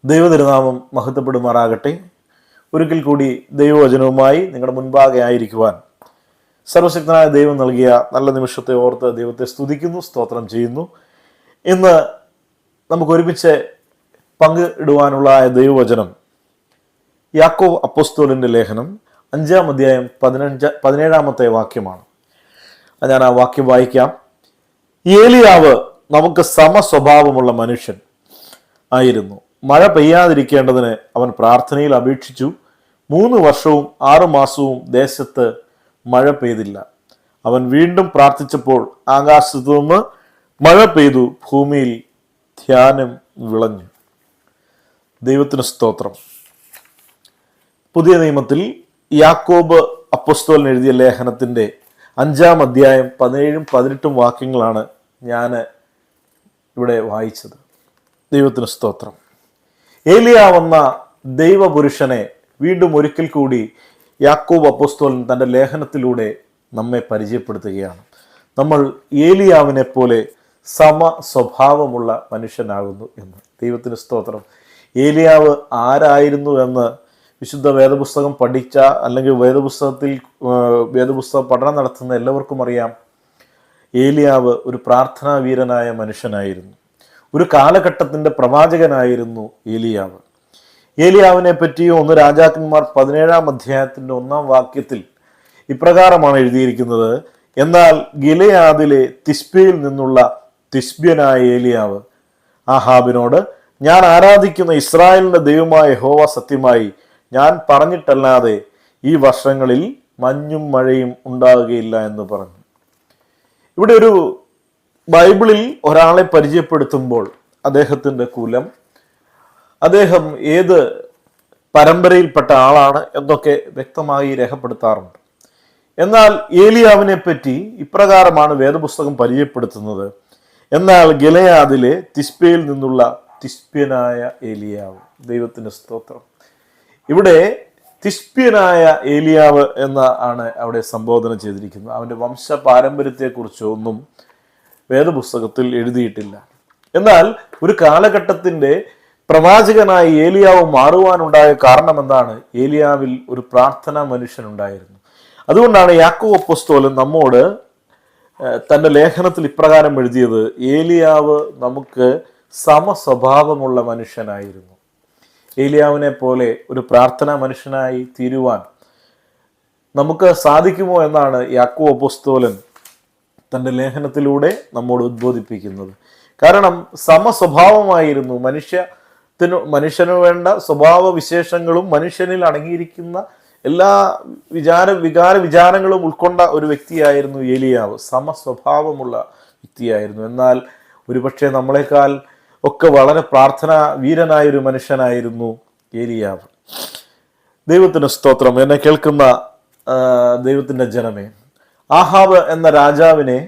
ദൈവതിരുനാമം മഹത്വപ്പെടുമാറാകട്ടെ. ഒരിക്കൽ കൂടി ദൈവവചനവുമായി നിങ്ങളുടെ മുൻപാകെ ആയിരിക്കുവാൻ സർവശക്തനായ ദൈവം നൽകിയ നല്ല നിമിഷത്തെ ഓർത്ത് ദൈവത്തെ സ്തുതിക്കുന്നു, സ്തോത്രം ചെയ്യുന്നു. ഇന്ന് നമുക്ക് ഒരുമിച്ച് പങ്കിടുവാനുള്ള ദൈവവചനം യാക്കോബ് അപ്പോസ്തലന്റെ ലേഖനം 5-ാം അധ്യായം 17-ാമത്തെ വാക്യമാണ്. ഞാൻ ആ വാക്യം വായിക്കാം. ഏലിയാവ് നമുക്ക് സമസ്വഭാവമുള്ള മനുഷ്യൻ ആയിരുന്നു. മഴ പെയ്യാതിരിക്കേണ്ടതിന് അവൻ പ്രാർത്ഥനയിൽ അപേക്ഷിച്ചു. 3 വർഷവും 6 മാസവും ദേശത്ത് മഴ പെയ്തില്ല. അവൻ വീണ്ടും പ്രാർത്ഥിച്ചപ്പോൾ ആകാശത്തു നിന്ന് മഴ പെയ്തു, ഭൂമിയിൽ ധാന്യം വിളഞ്ഞു. ദൈവത്തിന് സ്തോത്രം. പുതിയ നിയമത്തിൽ യാക്കോബ് അപ്പോസ്തലൻ എഴുതിയ ലേഖനത്തിൻ്റെ 5-ാം അധ്യായം 17-ഉം 18-ഉം വാക്യങ്ങളാണ് ഞാൻ ഇവിടെ വായിച്ചത്. ദൈവത്തിന് സ്തോത്രം. ഏലിയാവെന്ന ദൈവപുരുഷനെ വീണ്ടും ഒരിക്കൽ കൂടി യാക്കോബ് അപ്പോസ്തലൻ തൻ്റെ ലേഖനത്തിലൂടെ നമ്മെ പരിചയപ്പെടുത്തുകയാണ്. നമ്മൾ ഏലിയാവിനെ പോലെ സമ സ്വഭാവമുള്ള മനുഷ്യനാകുന്നു എന്ന്. ദൈവത്തിന് സ്തോത്രം. ഏലിയാവ് ആരായിരുന്നു എന്ന് വിശുദ്ധ വേദപുസ്തകം പഠിച്ച അല്ലെങ്കിൽ വേദപുസ്തക പഠനം നടത്തുന്ന എല്ലാവർക്കും അറിയാം. ഏലിയാവ് ഒരു പ്രാർത്ഥനാ വീരനായ മനുഷ്യനായിരുന്നു. ഒരു കാലഘട്ടത്തിൻ്റെ പ്രവാചകനായിരുന്നു ഏലിയാവ്. ഏലിയാവിനെ പറ്റി 1 രാജാക്കന്മാർ 17-ാം അധ്യായത്തിൻ്റെ 1-ാം വാക്യത്തിൽ ഇപ്രകാരമാണ് എഴുതിയിരിക്കുന്നത്. എന്നാൽ ഗിലെയാദിലെ തിസ്ബയിൽ നിന്നുള്ള തിസ്ബ്യനായ ഏലിയാവ് ആഹാബിനോട്, ഞാൻ ആരാധിക്കുന്ന ഇസ്രായേലിന്റെ ദൈവമായ യഹോവ സത്യമായി ഞാൻ പറഞ്ഞിട്ടല്ലാതെ ഈ വർഷങ്ങളിൽ മഞ്ഞും മഴയും ഉണ്ടാവുകയില്ല എന്ന് പറഞ്ഞു. ഇവിടെ ഒരു ബൈബിളിൽ ഒരാളെ പരിചയപ്പെടുത്തുമ്പോൾ അദ്ദേഹത്തിൻ്റെ കുലം, അദ്ദേഹം ഏത് പരമ്പരയിൽപ്പെട്ട ആളാണ് എന്നൊക്കെ വ്യക്തമായി രേഖപ്പെടുത്താറുണ്ട്. എന്നാൽ ഏലിയാവിനെ പറ്റി ഇപ്രകാരമാണ് വേദപുസ്തകം പരിചയപ്പെടുത്തുന്നത്. എന്നാൽ ഗിലെയാദിലെ തിസ്ബയിൽ നിന്നുള്ള തിസ്ബ്യനായ ഏലിയാവ്. ദൈവത്തിന് സ്തോത്രം. ഇവിടെ തിസ്ബ്യനായ ഏലിയാവ് ആണ് അവിടെ സംബോധന ചെയ്തിരിക്കുന്നത്. അവൻ്റെ വംശ പാരമ്പര്യത്തെക്കുറിച്ചോ ഒന്നും വേദപുസ്തകത്തിൽ എഴുതിയിട്ടില്ല. എന്നാൽ ഒരു കാലഘട്ടത്തിൻ്റെ പ്രവാചകനായി ഏലിയാവ് മാറുവാനുണ്ടായ കാരണം എന്താണ്? ഏലിയാവിൽ ഒരു പ്രാർത്ഥനാ മനുഷ്യനുണ്ടായിരുന്നു. അതുകൊണ്ടാണ് യാക്കോബ് അപ്പോസ്തലൻ നമ്മോട് തൻ്റെ ലേഖനത്തിൽ ഇപ്രകാരം എഴുതിയത്. ഏലിയാവ് നമുക്ക് സമസ്വഭാവമുള്ള മനുഷ്യനായിരുന്നു. ഏലിയാവിനെ പോലെ ഒരു പ്രാർത്ഥനാ മനുഷ്യനായി തീരുവാൻ നമുക്ക് സാധിക്കുമോ എന്നാണ് യാക്കോബ് അപ്പോസ്തലൻ തൻ്റെ ലേഖനത്തിലൂടെ നമ്മോട് ഉദ്ബോധിപ്പിക്കുന്നത്. കാരണം സമസ്വഭാവമായിരുന്നു. മനുഷ്യന് വേണ്ട സ്വഭാവ വിശേഷങ്ങളും മനുഷ്യനിൽ അടങ്ങിയിരിക്കുന്ന എല്ലാ വിചാരങ്ങളും ഉൾക്കൊണ്ട ഒരു വ്യക്തിയായിരുന്നു ഏലിയാവ്. സമസ്വഭാവമുള്ള വ്യക്തിയായിരുന്നു. എന്നാൽ ഒരുപക്ഷെ നമ്മളെക്കാൾ ഒക്കെ വളരെ പ്രാർത്ഥനാ വീരനായ ഒരു മനുഷ്യനായിരുന്നു ഏലിയാവ്. ദൈവത്തിന് സ്തോത്രം. എന്നെ കേൾക്കുന്ന ദൈവത്തിൻ്റെ ജനമേ, ആഹാബ് എന്ന രാജാവിനെ,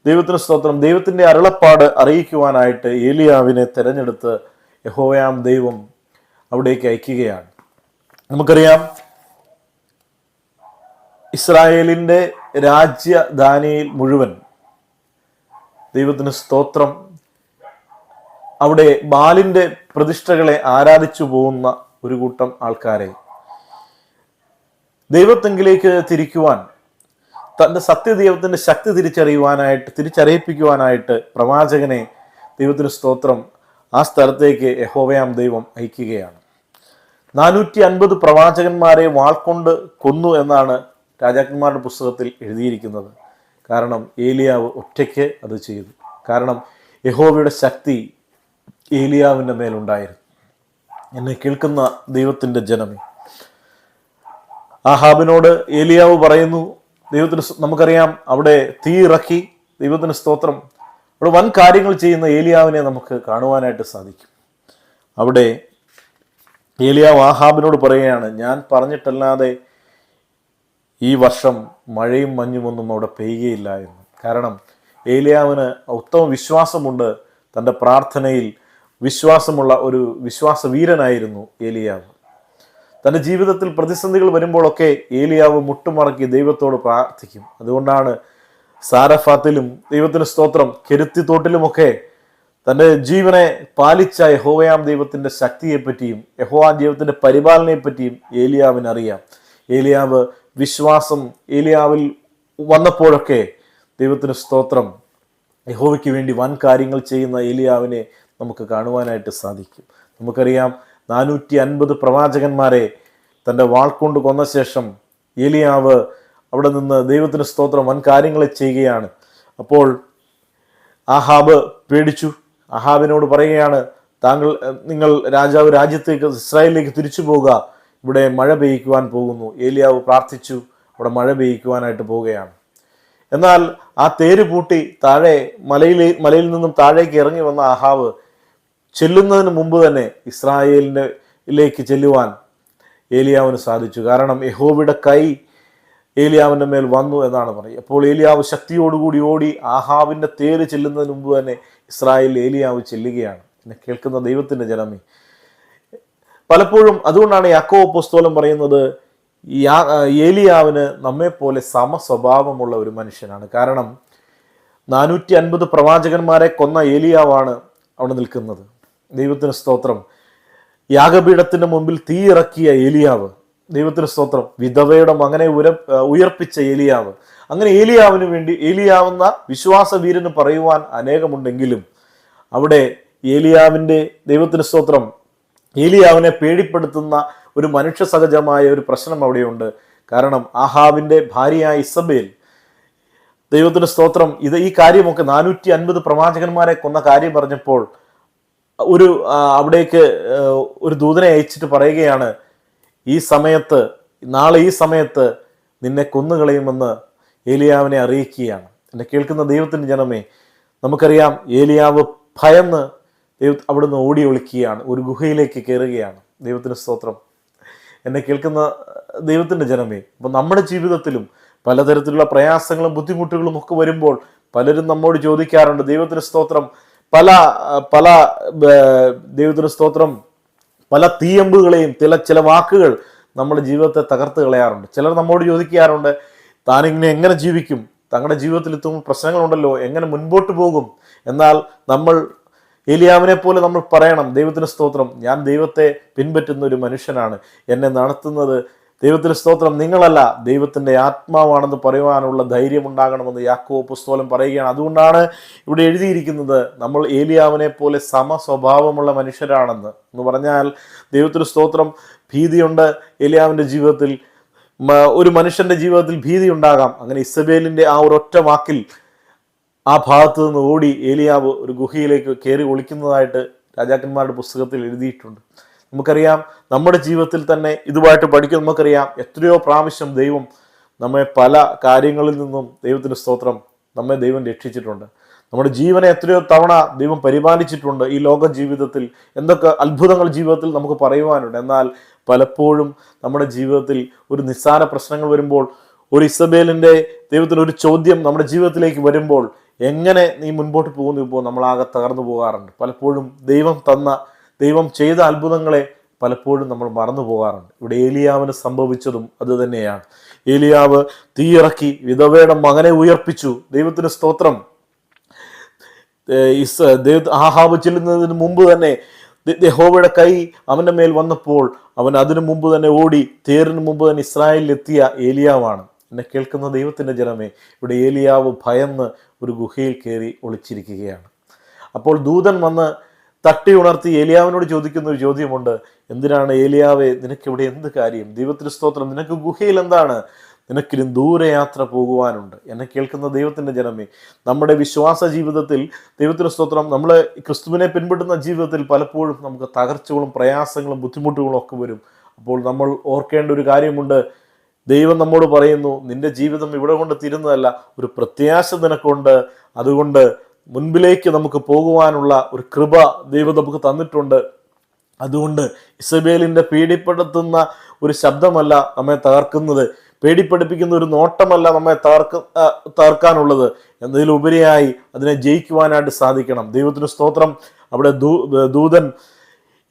ദൈവത്തിന് സ്തോത്രം, ദൈവത്തിൻ്റെ അരുളപ്പാട് അറിയിക്കുവാനായിട്ട് ഏലിയാവിനെ തിരഞ്ഞെടുത്ത് യഹോവയാം ദൈവം അവിടേക്ക് അയക്കുകയാണ്. നമുക്കറിയാം, ഇസ്രായേലിൻ്റെ രാജ്യധാനിയിൽ മുഴുവൻ, ദൈവത്തിന് സ്തോത്രം, അവിടെ ബാലിൻ്റെ പ്രതിഷ്ഠകളെ ആരാധിച്ചു പോകുന്ന ഒരു കൂട്ടം ആൾക്കാരെ ദൈവത്തെങ്കിലേക്ക് തിരിക്കുവാൻ, തൻ്റെ സത്യദൈവത്തിൻ്റെ ശക്തി തിരിച്ചറിയിപ്പിക്കുവാനായിട്ട് പ്രവാചകനെ, ദൈവത്തിന് സ്തോത്രം, ആ സ്ഥലത്തേക്ക് യഹോവയാം ദൈവം അയക്കുകയാണ്. 450 പ്രവാചകന്മാരെ വാൾകൊണ്ട് കൊന്നു എന്നാണ് രാജാക്കന്മാരുടെ പുസ്തകത്തിൽ എഴുതിയിരിക്കുന്നത്. കാരണം ഏലിയാവ് ഒറ്റയ്ക്ക് അത് ചെയ്തു. കാരണം യഹോവയുടെ ശക്തി ഏലിയാവിൻ്റെ മേലുണ്ടായിരുന്നു. എന്നെ കേൾക്കുന്ന ദൈവത്തിൻ്റെ ജനമേ, ആഹാബിനോട് ഏലിയാവ് പറയുന്നു, ദൈവത്തിന്, നമുക്കറിയാം, അവിടെ തീ ഇറക്കി, ദൈവത്തിന് സ്തോത്രം, അവിടെ വൻ കാര്യങ്ങൾ ചെയ്യുന്ന ഏലിയാവിനെ നമുക്ക് കാണുവാനായിട്ട് സാധിക്കും. അവിടെ ഏലിയാവ് ആഹാബിനോട് പറയുകയാണ്, ഞാൻ പറഞ്ഞിട്ടല്ലാതെ ഈ വർഷം മഴയും മഞ്ഞുമൊന്നും അവിടെ പെയ്യുകയില്ല എന്ന്. കാരണം ഏലിയാവിന് ഉത്തമ വിശ്വാസമുണ്ട്. തൻ്റെ പ്രാർത്ഥനയിൽ വിശ്വാസമുള്ള ഒരു വിശ്വാസവീരനായിരുന്നു ഏലിയാവ്. തൻ്റെ ജീവിതത്തിൽ പ്രതിസന്ധികൾ വരുമ്പോഴൊക്കെ ഏലിയാവ് മുട്ടുമടക്കി ദൈവത്തോട് പ്രാർത്ഥിക്കും. അതുകൊണ്ടാണ് സാരഫാത്തിലും, ദൈവത്തിന് സ്തോത്രം, കെരുത്തി തോട്ടിലുമൊക്കെ തൻ്റെ ജീവനെ പാലിച്ച യഹോവയാം ദൈവത്തിൻ്റെ ശക്തിയെപ്പറ്റിയും യഹോവ ദൈവത്തിൻ്റെ പരിപാലനയെപ്പറ്റിയും ഏലിയാവിന് അറിയാം. ഏലിയാവ് വിശ്വാസം ഏലിയാവിൽ വന്നപ്പോഴൊക്കെ ദൈവത്തിന് സ്തോത്രം, യഹോവയ്ക്ക് വേണ്ടി വൻ കാര്യങ്ങൾ ചെയ്യുന്ന ഏലിയാവിനെ നമുക്ക് കാണുവാനായിട്ട് സാധിക്കും. നമുക്കറിയാം 450 പ്രവാചകന്മാരെ തൻ്റെ വാൾ കൊണ്ട് കൊന്ന ശേഷം ഏലിയാവ് അവിടെ നിന്ന് ദൈവത്തിന് സ്തോത്രം വൻ കാര്യങ്ങൾ ചെയ്യുകയാണ്. അപ്പോൾ ആഹാബ് പേടിച്ചു. ആഹാബിനോട് പറയുകയാണ്, നിങ്ങൾ രാജാവ് രാജ്യത്തേക്ക് ഇസ്രായേലിലേക്ക് തിരിച്ചു പോകുക, ഇവിടെ മഴ പെയ്യിക്കുവാൻ പോകുന്നു. ഏലിയാവ് പ്രാർത്ഥിച്ചു, അവിടെ മഴ പെയ്യിക്കുവാനായിട്ട് പോവുകയാണ്. എന്നാൽ ആ തേര് പൂട്ടി താഴെ മലയിൽ നിന്നും താഴേക്ക് ഇറങ്ങി വന്ന ആഹാബ് ചെല്ലുന്നതിന് മുമ്പ് തന്നെ ഇസ്രായേലിലേക്ക് ചെല്ലുവാൻ ഏലിയാവിന് സാധിച്ചു. കാരണം യഹോവയുടെ കൈ ഏലിയാവിൻ്റെ മേൽ വന്നു എന്നാണ് പറയുക. അപ്പോൾ ഏലിയാവ് ശക്തിയോടുകൂടി ഓടി ആഹാബിൻ്റെ തേര് ചെല്ലുന്നതിന് മുമ്പ് തന്നെ ഇസ്രായേലിൽ ഏലിയാവ് ചെല്ലുകയാണ്. എന്നെ കേൾക്കുന്ന ദൈവത്തിൻ്റെ ജനമേ, പലപ്പോഴും അതുകൊണ്ടാണ് യാക്കോബ് അപ്പോസ്തലൻ പറയുന്നത് ഏലിയാവിന് നമ്മെപ്പോലെ സമസ്വഭാവമുള്ള ഒരു മനുഷ്യനാണ്. കാരണം 450 പ്രവാചകന്മാരെ കൊന്ന ഏലിയാവാണ് അവിടെ നിൽക്കുന്നത്. ദൈവത്തിന് സ്തോത്രം. യാഗപീഠത്തിന് മുമ്പിൽ തീ ഇറക്കിയ ഏലിയാവ്, ദൈവത്തിന് സ്തോത്രം. വിധവയുടെ മകനെ ഉയർപ്പിച്ച ഏലിയാവ്. അങ്ങനെ ഏലിയാവിന് വേണ്ടി ഏലിയാവുന്ന വിശ്വാസവീരന് പറയുവാൻ അനേകമുണ്ടെങ്കിലും അവിടെ ദൈവത്തിന് സ്തോത്രം, ഏലിയാവിനെ പേടിപ്പെടുത്തുന്ന ഒരു മനുഷ്യ സഹജമായ ഒരു പ്രശ്നം അവിടെയുണ്ട്. കാരണം ആഹാബിൻ്റെ ഭാര്യയായ ഇസബേൽ, ദൈവത്തിന് സ്തോത്രം, ഈ കാര്യമൊക്കെ 450 പ്രവാചകന്മാരെ കൊന്ന കാര്യം പറഞ്ഞപ്പോൾ അവിടേക്ക് ഒരു ദൂതനെ അയച്ചിട്ട് പറയുകയാണ്, നാളെ ഈ സമയത്ത് നിന്നെ കൊന്നുകളയുമെന്ന് ഏലിയാവിനെ അറിയിക്കുകയാണ്. എന്നെ കേൾക്കുന്ന ദൈവത്തിൻ്റെ ജനമേ, നമുക്കറിയാം ഏലിയാവ് ഭയന്ന് അവിടുന്ന് ഓടി ഒളിക്കുകയാണ്, ഒരു ഗുഹയിലേക്ക് കയറുകയാണ്. ദൈവത്തിന് സ്തോത്രം. എന്നെ കേൾക്കുന്ന ദൈവത്തിൻ്റെ ജനമേ, അപ്പം നമ്മുടെ ജീവിതത്തിലും പലതരത്തിലുള്ള പ്രയാസങ്ങളും ബുദ്ധിമുട്ടുകളും ഒക്കെ വരുമ്പോൾ പലരും നമ്മോട് ചോദിക്കാറുണ്ട്, ദൈവത്തിന് സ്തോത്രം, പല ദൈവത്തിന് സ്തോത്രം, പല തീയമ്പുകളെയും ചില വാക്കുകൾ നമ്മുടെ ജീവിതത്തെ തകർത്ത് കളയാറുണ്ട്. ചിലർ നമ്മോട് ചോദിക്കാറുണ്ട്, താനിങ്ങനെ എങ്ങനെ ജീവിക്കും, തങ്ങളുടെ ജീവിതത്തിൽ എത്തുമ്പോൾ പ്രശ്നങ്ങളുണ്ടല്ലോ, എങ്ങനെ മുൻപോട്ട് പോകും? എന്നാൽ നമ്മൾ ഏലിയാവിനെ പോലെ നമ്മൾ പറയണം, ദൈവത്തിന് സ്തോത്രം, ഞാൻ ദൈവത്തെ പിൻപറ്റുന്ന ഒരു മനുഷ്യനാണ്, എന്നെ നടത്തുന്നത് ദൈവത്തിന് സ്തോത്രം നിങ്ങളല്ല, ദൈവത്തിൻ്റെ ആത്മാവാണെന്ന് പറയുവാനുള്ള ധൈര്യം ഉണ്ടാകണമെന്ന് യാക്കോബ് അപ്പോസ്തലൻ പറയുകയാണ്. അതുകൊണ്ടാണ് ഇവിടെ എഴുതിയിരിക്കുന്നത് നമ്മൾ ഏലിയാവിനെ പോലെ സമസ്വഭാവമുള്ള മനുഷ്യരാണെന്ന്. എന്ന് പറഞ്ഞാൽ ദൈവത്തിന് സ്തോത്രം, ഭീതിയുണ്ട് ഏലിയാവിൻ്റെ ജീവിതത്തിൽ, ഒരു മനുഷ്യൻ്റെ ജീവിതത്തിൽ ഭീതി ഉണ്ടാകാം. അങ്ങനെ ഇസബേലിൻ്റെ ആ ഒരൊറ്റ വാക്കിൽ ആ ഭാഗത്ത് നിന്ന് ഓടി ഏലിയാവ് ഒരു ഗുഹയിലേക്ക് കയറി ഒളിക്കുന്നതായിട്ട് രാജാക്കന്മാരുടെ പുസ്തകത്തിൽ എഴുതിയിട്ടുണ്ട്. നമുക്കറിയാം നമ്മുടെ ജീവിതത്തിൽ തന്നെ ഇതുമായിട്ട് പഠിക്കും. നമുക്കറിയാം എത്രയോ പ്രാവശ്യം ദൈവം നമ്മെ പല കാര്യങ്ങളിൽ നിന്നും ദൈവത്തിന് സ്തോത്രം നമ്മെ ദൈവം രക്ഷിച്ചിട്ടുണ്ട്. നമ്മുടെ ജീവനെ എത്രയോ തവണ ദൈവം പരിപാലിച്ചിട്ടുണ്ട്. ഈ ലോക ജീവിതത്തിൽ എന്തൊക്കെ അത്ഭുതങ്ങൾ ജീവിതത്തിൽ നമുക്ക് പറയുവാനുണ്ട്. എന്നാൽ പലപ്പോഴും നമ്മുടെ ജീവിതത്തിൽ ഒരു നിസ്സാര പ്രശ്നങ്ങൾ വരുമ്പോൾ, ഒരു ഇസബേലിൻ്റെ ദൈവത്തിന് ഒരു ചോദ്യം നമ്മുടെ ജീവിതത്തിലേക്ക് വരുമ്പോൾ, എങ്ങനെ നീ മുൻപോട്ട് പോകുന്നു ഇപ്പോൾ നമ്മളാകെ തകർന്നു പോകാറുണ്ട്. പലപ്പോഴും ദൈവം ചെയ്ത അത്ഭുതങ്ങളെ പലപ്പോഴും നമ്മൾ മറന്നു പോകാറുണ്ട്. ഇവിടെ ഏലിയാവിന് സംഭവിച്ചതും അത് തന്നെയാണ്. ഏലിയാവ് തീയിറക്കി വിധവയുടെ മകനെ ഉയർപ്പിച്ചു. ദൈവത്തിന് സ്തോത്രം. ആഹാബ് ചെല്ലുന്നതിന് മുമ്പ് തന്നെ യഹോവയുടെ കൈ അവൻ്റെ മേൽ വന്നപ്പോൾ അവൻ അതിനു മുമ്പ് തന്നെ ഓടി, തേരിന് മുമ്പ് തന്നെ ഇസ്രായേലിലെത്തിയ ഏലിയാവാണ്. എന്നെ കേൾക്കുന്ന ദൈവത്തിൻ്റെ ജനമേ, ഇവിടെ ഏലിയാവ് ഭയന്ന് ഒരു ഗുഹയിൽ കയറി ഒളിച്ചിരിക്കുകയാണ്. അപ്പോൾ ദൂതൻ വന്ന് തട്ടി ഉണർത്തി ഏലിയാവിനോട് ചോദിക്കുന്ന ഒരു ചോദ്യമുണ്ട്, എന്തിനാണ് ഏലിയാവേ, നിനക്കിവിടെ എന്ത് കാര്യം? ദൈവത്തിന് സ്തോത്രം, നിനക്ക് ഗുഹയിൽ എന്താണ്? നിനക്കിനും ദൂരയാത്ര പോകുവാനുണ്ട്. എന്നെ കേൾക്കുന്ന ദൈവത്തിൻ്റെ ജനമേ, നമ്മുടെ വിശ്വാസ ജീവിതത്തിൽ ദൈവത്തിന് സ്തോത്രം, നമ്മൾ ക്രിസ്തുവിനെ പിൻപറ്റുന്ന ജീവിതത്തിൽ പലപ്പോഴും നമുക്ക് തകർച്ചകളും പ്രയാസങ്ങളും ബുദ്ധിമുട്ടുകളും ഒക്കെ വരും. അപ്പോൾ നമ്മൾ ഓർക്കേണ്ട ഒരു കാര്യമുണ്ട്. ദൈവം നമ്മോട് പറയുന്നു, നിന്റെ ജീവിതം ഇവിടെ കൊണ്ട് തീരുന്നതല്ല, ഒരു പ്രത്യാശ നിനക്കുണ്ട്. അതുകൊണ്ട് മുൻപിലേക്ക് നമുക്ക് പോകുവാനുള്ള ഒരു കൃപ ദൈവം നമുക്ക് തന്നിട്ടുണ്ട്. അതുകൊണ്ട് ഇസബേലിൻ്റെ പേടിപ്പെടുത്തുന്ന ഒരു ശബ്ദമല്ല നമ്മെ തകർക്കുന്നത്, പേടിപ്പെടുപ്പിക്കുന്ന ഒരു നോട്ടമല്ല നമ്മെ തകർക്കാനുള്ളത്. എന്നതിലുപരിയായി അതിനെ ജയിക്കുവാനായിട്ട് സാധിക്കണം. ദൈവത്തിന് സ്തോത്രം. അവിടെ ദൂതൻ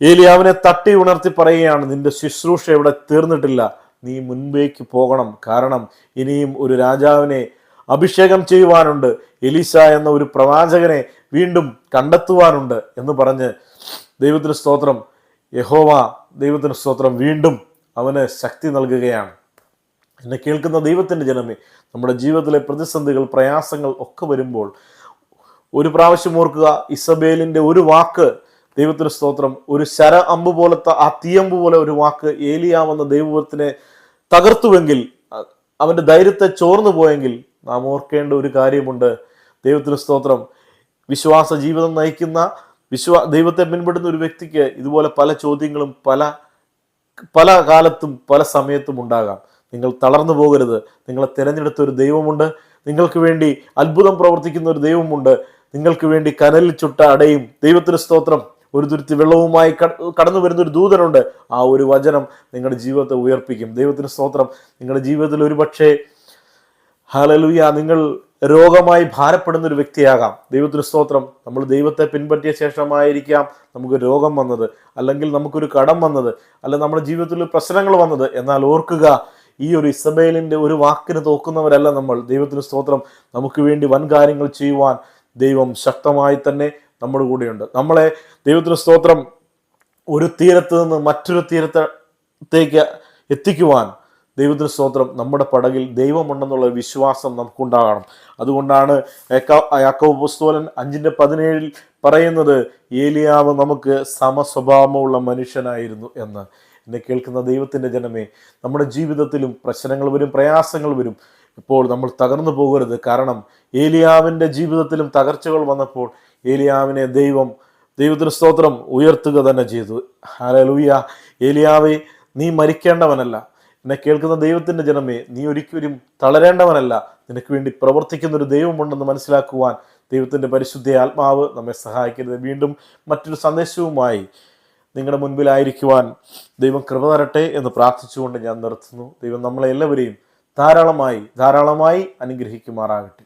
ഏലിയാവിനെ തട്ടി ഉണർത്തി പറയുകയാണ്, നിന്റെ ശുശ്രൂഷ ഇവിടെ തീർന്നിട്ടില്ല, നീ മുൻപേക്ക് പോകണം. കാരണം ഇനിയും ഒരു രാജാവിനെ അഭിഷേകം ചെയ്യുവാനുണ്ട്, എലീശ എന്ന ഒരു പ്രവാചകനെ വീണ്ടും കണ്ടെത്തുവാനുണ്ട് എന്ന് പറഞ്ഞ് ദൈവത്തിന് സ്തോത്രം, യഹോവ ദൈവത്തിന് സ്തോത്രം വീണ്ടും അവന് ശക്തി നൽകുകയാണ്. എന്നെ കേൾക്കുന്ന ദൈവത്തിൻ്റെ ജനമേ, നമ്മുടെ ജീവിതത്തിലെ പ്രതിസന്ധികൾ, പ്രയാസങ്ങൾ ഒക്കെ വരുമ്പോൾ ഒരു പ്രാവശ്യം ഓർക്കുക, ഇസബേലിൻ്റെ ഒരു വാക്ക്, ദൈവത്തിന് സ്തോത്രം, ഒരു ശര അമ്പ് പോലത്തെ ആ തീയമ്പ് പോലെ ഒരു വാക്ക് ഏലിയാവെന്ന ദൈവത്തിനെ തകർത്തുവെങ്കിൽ, അവൻ്റെ ധൈര്യത്തെ ചോർന്നു പോയെങ്കിൽ, നാം ഓർക്കേണ്ട ഒരു കാര്യമുണ്ട്. ദൈവത്തിന് സ്തോത്രം, വിശ്വാസ ജീവിതം നയിക്കുന്ന ദൈവത്തെ പിൻപെടുന്ന ഒരു വ്യക്തിക്ക് ഇതുപോലെ പല ചോദ്യങ്ങളും പല കാലത്തും പല സമയത്തും ഉണ്ടാകാം. നിങ്ങൾ തളർന്നു പോകരുത്. നിങ്ങളെ തിരഞ്ഞെടുത്ത ഒരു ദൈവമുണ്ട്. നിങ്ങൾക്ക് വേണ്ടി അത്ഭുതം പ്രവർത്തിക്കുന്ന ഒരു ദൈവമുണ്ട്. നിങ്ങൾക്ക് വേണ്ടി കനലിൽ ചുട്ട അടയും, ദൈവത്തിന് സ്തോത്രം, ഒരു തുരുത്തി വെള്ളവുമായി കടന്നു വരുന്ന ഒരു ദൂതനുണ്ട്. ആ ഒരു വചനം നിങ്ങളുടെ ജീവിതത്തെ ഉയർപ്പിക്കും. ദൈവത്തിന് സ്തോത്രം. നിങ്ങളുടെ ജീവിതത്തിൽ ഒരു പക്ഷേ ഹല്ലേലൂയ നിങ്ങൾ രോഗമായി ഭാരപ്പെടുന്ന ഒരു വ്യക്തിയാകാം. ദൈവത്തിന് സ്തോത്രം. നമ്മൾ ദൈവത്തെ പിൻപറ്റിയ ശേഷമായിരിക്കാം നമുക്ക് രോഗം വന്നത്, അല്ലെങ്കിൽ നമുക്കൊരു കടം വന്നത്, അല്ലെങ്കിൽ നമ്മുടെ ജീവിതത്തിൽ പ്രശ്നങ്ങൾ വന്നത്. എന്നാൽ ഓർക്കുക, ഈ ഒരു ഇസബേലിൻ്റെ ഒരു വാക്കിന് തോക്കുന്നവരല്ല നമ്മൾ. ദൈവത്തിന് സ്തോത്രം. നമുക്ക് വേണ്ടി വൻ കാര്യങ്ങൾ ചെയ്യുവാൻ ദൈവം ശക്തമായി തന്നെ നമ്മുടെ കൂടെയുണ്ട്. നമ്മളെ ദൈവത്തിന് സ്തോത്രം ഒരു തീരത്ത് നിന്ന് മറ്റൊരു തീരത്തേക്ക് എത്തിക്കുവാൻ ദൈവത്തിന് സ്തോത്രം നമ്മുടെ പടകിൽ ദൈവമുണ്ടെന്നുള്ള വിശ്വാസം നമുക്കുണ്ടാകണം. അതുകൊണ്ടാണ് യാക്കോബ് അപ്പോസ്തലൻ 5:17 പറയുന്നത്, ഏലിയാവ് നമുക്ക് സമസ്വഭാവമുള്ള മനുഷ്യനായിരുന്നു എന്ന്. എന്നെ കേൾക്കുന്ന ദൈവത്തിൻ്റെ ജനമേ, നമ്മുടെ ജീവിതത്തിലും പ്രശ്നങ്ങൾ വരും, പ്രയാസങ്ങൾ വരും. ഇപ്പോൾ നമ്മൾ തകർന്നു പോകരുത്. കാരണം ഏലിയാവിൻ്റെ ജീവിതത്തിലും തകർച്ചകൾ വന്നപ്പോൾ ഏലിയാവിനെ ദൈവത്തിന് സ്തോത്രം ഉയർത്തുക തന്നെ ചെയ്തു. ഹല്ലേലൂയ. ഏലിയാവേ, നീ മരിക്കേണ്ടവനല്ല. എന്നെ കേൾക്കുന്ന ദൈവത്തിൻ്റെ ജനമേ, നീ ഒരിക്കലും തളരേണ്ടവനല്ല. നിനക്ക് വേണ്ടി പ്രവർത്തിക്കുന്ന ഒരു ദൈവമുണ്ടെന്ന് മനസ്സിലാക്കുവാൻ ദൈവത്തിൻ്റെ പരിശുദ്ധ ആത്മാവ് നമ്മെ സഹായിക്കരുത്. വീണ്ടും മറ്റൊരു സന്ദേശവുമായി നിങ്ങളുടെ മുൻപിലായിരിക്കുവാൻ ദൈവം കൃപ തരട്ടെ എന്ന് പ്രാർത്ഥിച്ചുകൊണ്ട് ഞാൻ നിർത്തുന്നു. ദൈവം നമ്മളെ എല്ലാവരെയും ധാരാളമായി അനുഗ്രഹിക്കുമാറാകട്ടെ.